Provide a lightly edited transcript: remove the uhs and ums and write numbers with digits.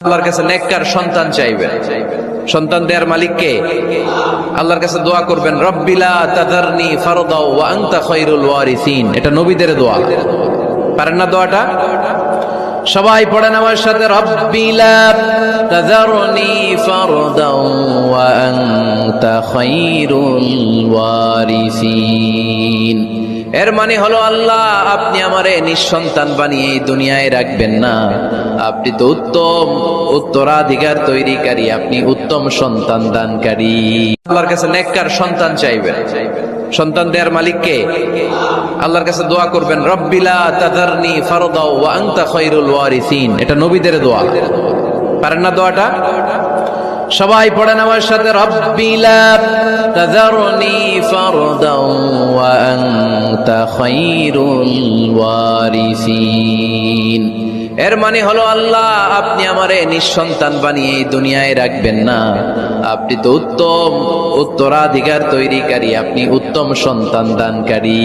আল্লাহর কাছে নেককার সন্তান চাইবেন। সন্তান দেওয়ার মালিক কে? আল্লাহর কাছে দোয়া করবেন, রব্বিলা তাযারনি ফারদাও ওয়া আনতা খায়রুল ওয়ারিসিন। এটা নবীদের দোয়া, পারেন না দোয়াটা? সবাই পড়েন আমার সাথে, রব্বিলা তাযারনি ফারদাও ওয়া আনতা খায়রুল ওয়ারিসিন। এর মানে হলো, আল্লাহ আপনি আমারে নিঃসন্তান বানিয়ে এই দুনিয়ায় রাখবেন না, আপনি তো উত্তম উত্তরাধিকার তৈরিকারী, আপনি উত্তম সন্তান দানকারী। আল্লাহর কাছে নেককার সন্তান চাইবেন। সন্তান দেওয়ার মালিক কে? আল্লাহর কাছে দোয়া করবেন, রব্বিলা তাযারনি ফারদাও ওয়া আনতা খায়রুল ওয়ারিসিন। এটা নবীদের দোয়া, পারেন না দোয়াটা? সবাই পড়েন আমার সাথে, রব্বিলা তাযারনি ফারদাও ওয়া আনতা খায়রুল ওয়ারিসিন। এর মানে হলো, আল্লাহ আপনি আমারে নিঃসন্তান বানিয়ে এই দুনিয়ায় রাখবেন না, আপনি তো উত্তম উত্তরাধিকার তৈরিকারী, আপনি উত্তম সন্তান দানকারী।